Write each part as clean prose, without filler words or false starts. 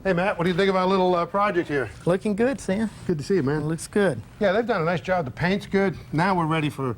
Hey, Matt, what do you think of our little project here? Looking good, Sam. Good to see you, man. Looks good. Yeah, they've done a nice job. The paint's good. Now we're ready for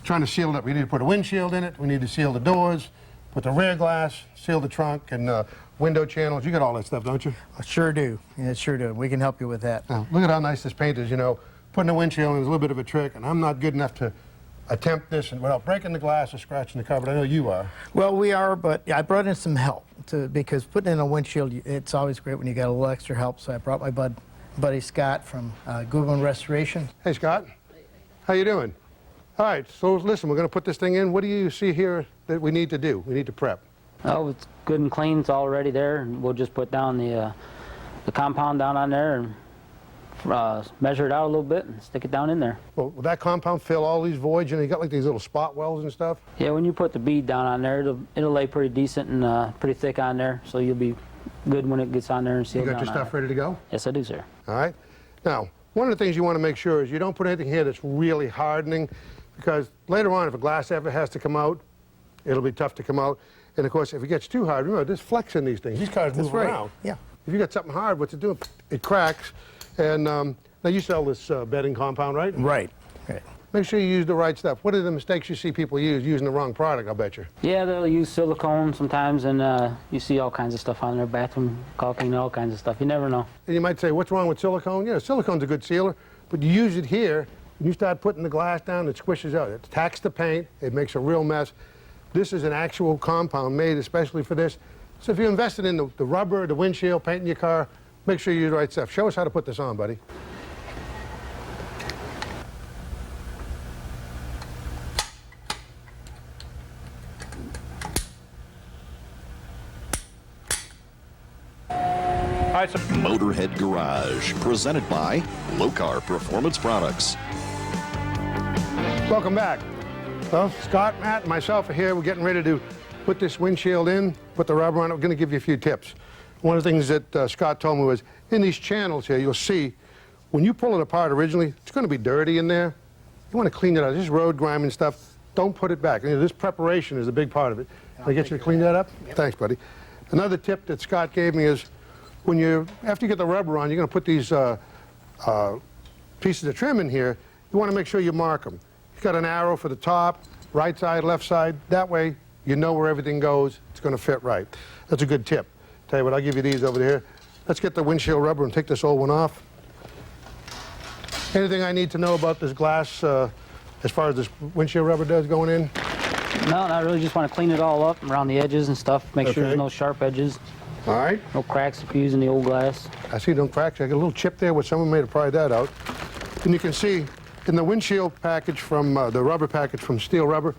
trying to seal it up. We need to put a windshield in it. We need to seal the doors, put the rear glass, seal the trunk, and window channels. You got all that stuff, don't you? I sure do. Yeah, sure do. We can help you with that. Now, look at how nice this paint is. You know, putting a windshield in is a little bit of a trick, and I'm not good enough to attempt this without breaking the glass or scratching the car, but I know you are. Well, we are, but I brought in some help because putting in a windshield, it's always great when you got a little extra help. So I brought my buddy Scott from GOODWIN Restoration. Hey, Scott. How you doing? All right, so listen, we're going to put this thing in. What do you see here that we need to do? We need to prep. Oh, it's good and clean. It's already there, and we'll just put down the compound down on there and measure it out a little bit and stick it down in there. Well, will that compound fill all these voids? You know, you got like these little spot wells and stuff? Yeah, when you put the bead down on there, it'll lay pretty decent and pretty thick on there, so you'll be good when it gets on there and sealed down. You got your stuff ready to go? Yes, I do, sir. All right. Now, one of the things you want to make sure is you don't put anything here that's really hardening, because later on, if a glass ever has to come out, it'll be tough to come out. And of course, if it gets too hard, remember, there's flex in these things. These cars move around. Yeah. If you got something hard, what's it doing? It cracks. And now you sell this bedding compound, right? Right. Make sure you use the right stuff. What are the mistakes you see people use using the wrong product, I bet you? Yeah, they'll use silicone sometimes, and you see all kinds of stuff on their bathroom caulking, all kinds of stuff. You never know. And you might say, what's wrong with silicone? Yeah, silicone's a good sealer, but you use it here, and you start putting the glass down, it squishes out. It attacks the paint, it makes a real mess. This is an actual compound made especially for this. So if you're invested in the rubber, the windshield, painting your car, make sure you use the right stuff. Show us how to put this on, buddy. All right, so Motorhead Garage, presented by Low-Car Performance Products. welcome back. Well, Scott, Matt, and myself are here. We're getting ready to put this windshield in, put the rubber on it. We're going to give you a few tips. One of the things that Scott told me was, in these channels here, you'll see, when you pull it apart originally, it's going to be dirty in there. You want to clean it out. This road grime and stuff, don't put it back. You know, this preparation is a big part of it. Can I get you to clean that up? Yep. Thanks, buddy. Another tip that Scott gave me is, after you get the rubber on, you're going to put these pieces of trim in here. You want to make sure you mark them. You've got an arrow for the top, right side, left side. That way, you know where everything goes. It's going to fit right. That's a good tip. Tell you what, I'll give you these over there. Let's get the windshield rubber and take this old one off. Anything I need to know about this glass as far as this windshield rubber does going in? No, I really just want to clean it all up around the edges and stuff. Make sure there's no sharp edges. All right. No cracks if you're using the old glass. I see no cracks. I got a little chip there where someone may have pried that out. And you can see in the windshield package from the rubber package from Steel Rubber,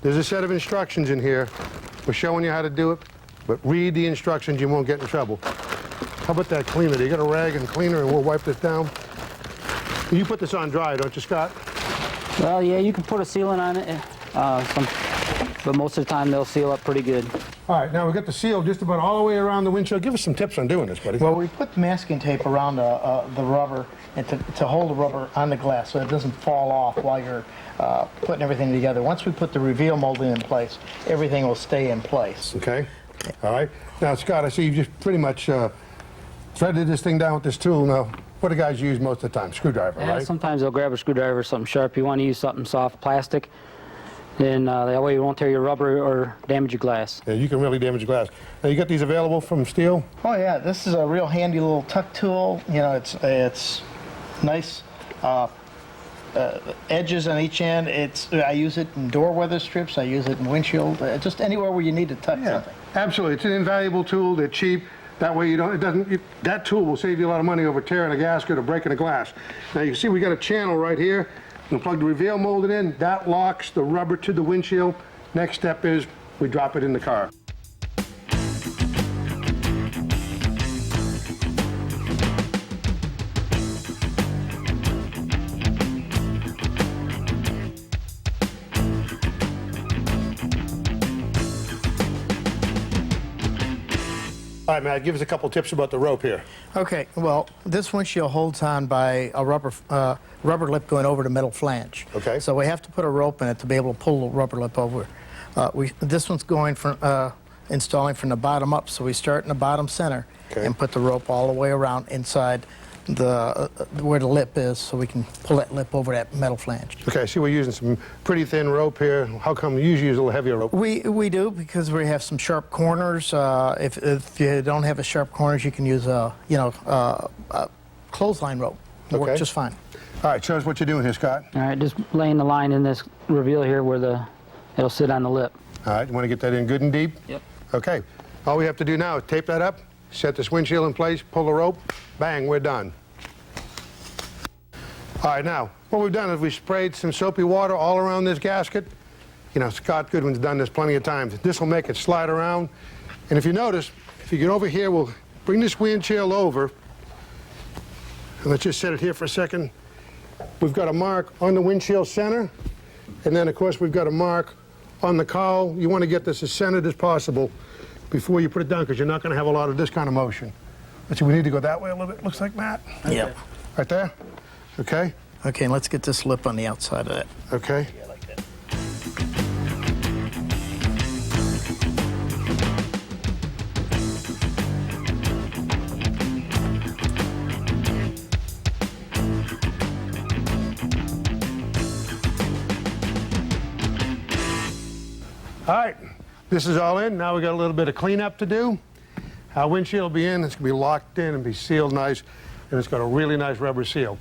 there's a set of instructions in here. We're showing you how to do it, but read the instructions, you won't get in trouble. How about that cleaner? You got a rag and cleaner and we'll wipe this down. You put this on dry, don't you, Scott? Well, yeah, you can put a sealant on it, but most of the time they'll seal up pretty good. All right, now we've got the seal just about all the way around the windshield. Give us some tips on doing this, buddy. Well, we put masking tape around the rubber and to hold the rubber on the glass so it doesn't fall off while you're putting everything together. Once we put the reveal molding in place, everything will stay in place. Okay. All right. Now, Scott, I see you just pretty much threaded this thing down with this tool. Now, what do guys use most of the time? Screwdriver, Yeah, right? sometimes they'll grab a screwdriver or something sharp. You want to use something soft, plastic, and that way you won't tear your rubber or damage your glass. Yeah, you can really damage glass. Now, you got these available from Steel? Oh yeah, this is a real handy little tuck tool. You know, it's nice edges on each end. I use it in door weather strips. I use it in windshield. Just anywhere where you need to tuck something. Absolutely. It's an invaluable tool. They're cheap. That way that tool will save you a lot of money over tearing a gasket or breaking a glass. Now you can see we got a channel right here. We'll plug the reveal molded in. That locks the rubber to the windshield. Next step is we drop it in the car. All right, Matt, give us a couple tips about the rope here. Okay, well, this windshield holds on by a rubber lip going over the metal flange. Okay. So we have to put a rope in it to be able to pull the rubber lip over. This one's going from installing from the bottom up. So we start in the bottom center Okay. and put the rope all the way around inside the where the lip is, so we can pull that lip over that metal flange. Okay, I see we're using some pretty thin rope here. How come you usually use a little heavier rope? We do, because we have some sharp corners. If you don't have a sharp corners, you can use a clothesline rope. It'll Okay. work just fine. All right, show us what you're doing here, Scott. All right, just laying the line in this reveal here where it'll sit on the lip. All right, you want to get that in good and deep? Yep. Okay, all we have to do now is tape that up, set this windshield in place, pull the rope, bang, we're done. All right, now, what we've done is we sprayed some soapy water all around this gasket. You know, Scott Goodwin's done this plenty of times. This will make it slide around. And if you notice, if you get over here, we'll bring this windshield over. And let's just set it here for a second. We've got a mark on the windshield center. And then, of course, we've got a mark on the cowl. You want to get this as centered as possible before you put it down, because you're not going to have a lot of this kind of motion. Let's see, we need to go that way a little bit, looks like, Matt. Yep. Right there? Okay? Okay, and let's get this lip on the outside of that. Okay. Yeah, like that. All right, this is all in. Now we got a little bit of cleanup to do. Our windshield will be in. It's going to be locked in and be sealed nice, and it's got a really nice rubber seal.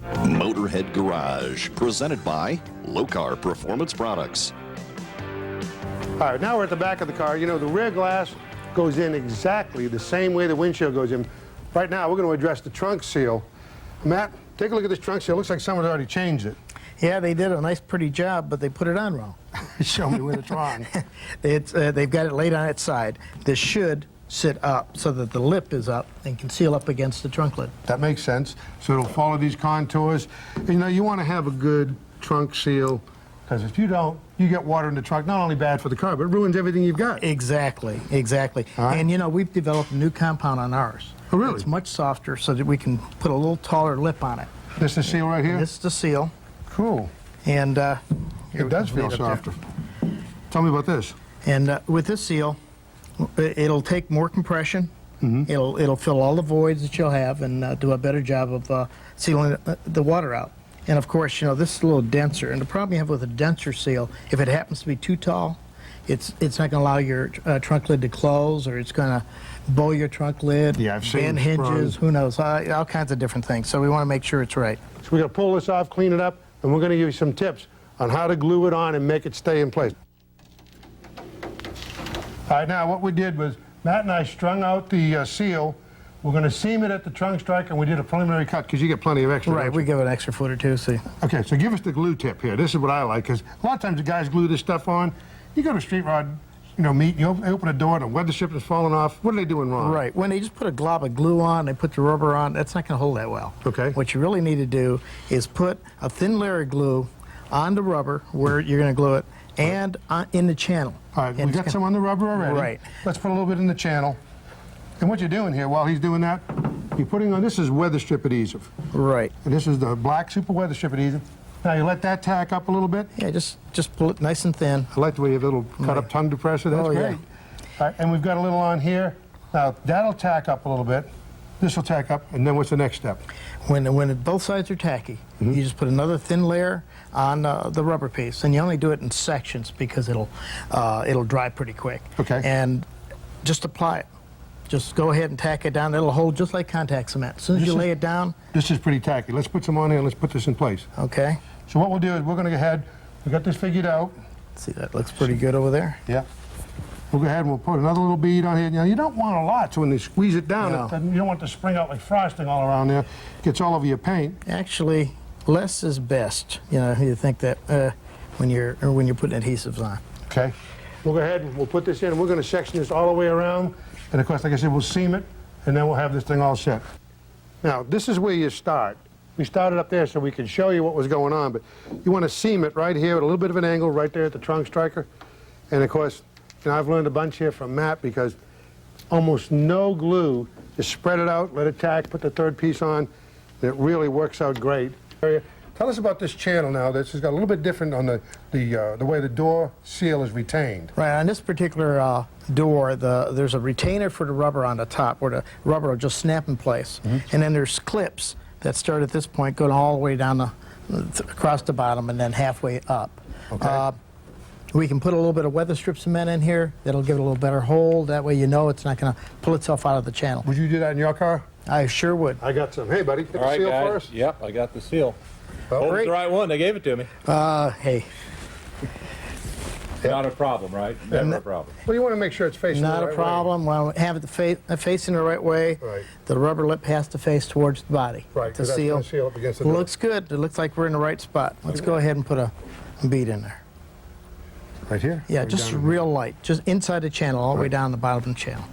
Motorhead Garage, presented by Low-Car Performance Products. All right, now we're at the back of the car. You know, the rear glass goes in exactly the same way the windshield goes in. Right now, we're going to address the trunk seal. Matt, take a look at this trunk seal. It looks like someone's already changed it. Yeah, they did a nice, pretty job, but they put it on wrong. Show me where it's wrong. They've got it laid on its side. This should sit up so that the lip is up and can seal up against the trunk lid. That makes sense. So it'll follow these contours. You know, you want to have a good trunk seal, because if you don't, you get water in the trunk. Not only bad for the car, but it ruins everything you've got. Exactly, exactly. All right. And you know, we've developed a new compound on ours. Oh, really? It's much softer so that we can put a little taller lip on it. This is the seal right here? This is the seal. Cool. And It does feel softer. Tell me about this. And with this seal, it'll take more compression. Mm-hmm. It'll fill all the voids that you'll have and do a better job of sealing the water out. And of course, you know, this is a little denser. And the problem you have with a denser seal, if it happens to be too tall, it's not going to allow your trunk lid to close, or it's going to bow your trunk lid, Yeah, I've seen bend it hinges, sprung. who knows, all kinds of different things. So we want to make sure it's right. So we're going to pull this off, clean it up, and we're going to give you some tips on how to glue it on and make it stay in place. All right, now what we did was Matt and I strung out the seal. We're going to seam it at the trunk striker, and we did a preliminary cut because you get plenty of extra. Right, don't we you? give it an extra foot or two, see. Okay, so give us the glue tip here. This is what I like, because a lot of times the guys glue this stuff on. You go to a street rod, you know, meet, you open a door and the weather strip is falling off. What are they doing wrong? Right. When they just put a glob of glue on, they put the rubber on, that's not going to hold that well. Okay. What you really need to do is put a thin layer of glue on the rubber where you're going to glue it, and in the channel. All right, And we got some on the rubber already. Right. Let's put a little bit in the channel. And what you're doing here, while he's doing that, you're putting on, this is weather strip adhesive. Right. And this is the black super weather strip adhesive. Now you let that tack up a little bit. Yeah, just pull it nice and thin. I like the way you have a little cut up tongue depressor. That's Oh, yeah. great. All right, and we've got a little on here. Now that'll tack up a little bit. This will tack up, and then what's the next step? When both sides are tacky, Mm-hmm. you just put another thin layer on the rubber piece, and you only do it in sections because it'll dry pretty quick. Okay. And just apply it. Just go ahead and tack it down. It'll hold just like contact cement. As soon as you lay it down, This is pretty tacky. Let's put some on here and let's put this in place. okay. So what we'll do is we're going to go ahead. We got this figured out. See, that looks pretty good over there. Yeah. We'll go ahead and we'll put another little bead on here. Now, you don't want a lot, so when they squeeze it down, No. you don't want to spring out like frosting all around there. Gets all over your paint. Actually, less is best. You know, you think that when you're putting adhesives on. Okay. We'll go ahead and we'll put this in, and we're going to section this all the way around. And of course, like I said, we'll seam it, and then we'll have this thing all set. Now, this is where you start. We started up there so we could show you what was going on, but you want to seam it right here at a little bit of an angle, right there at the trunk striker. And of course, you know, I've learned a bunch here from Matt, because almost no glue. Just spread it out, let it tack, put the third piece on, and it really works out great. Tell Tell us about this channel now. This has got a little bit different on the way the door seal is retained. Right, on this particular door, there's a retainer for the rubber on the top where the rubber will just snap in place. And then there's clips that start at this point going all the way down across the bottom and then halfway up. Okay. We can put a little bit of weather strip cement in here. That'll give it a little better hold. That way you know it's not going to pull itself out of the channel. Would you do that in your car? I sure would. I got some. Hey, buddy, get All the right, seal guys. first. Yep, I got the seal. Well, Hope it's great. the right one. They gave it to me. Hey, Not a problem, right? Never a problem. Well, you want to make sure it's facing not the a right problem. Well, have it facing the right way. Right. The rubber lip has to face towards the body. Right, 'cause To that's seal. gonna seal up against the door. Looks good. It looks like we're in the right spot. Let's go ahead and put a bead in there. way. Right here? Yeah, Or just down in real light. Just inside the channel, all the way down the bottom of the channel.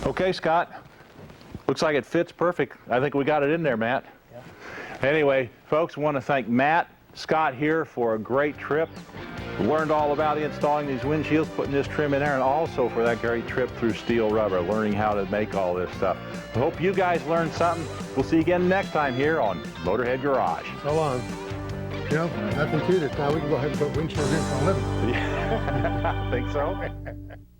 Okay, Scott. Looks like it fits perfect. I think we got it in there, Matt. Yeah. Anyway, folks, I want to thank Matt, Scott here for a great trip. We learned all about installing these windshields, putting this trim in there, and also for that great trip through STEELE rubber, learning how to make all this stuff. I hope you guys learned something. We'll see you again next time here on Motorhead Garage. So long. You know, nothing to this. Now we can go ahead and put windshields in for a living. I think so.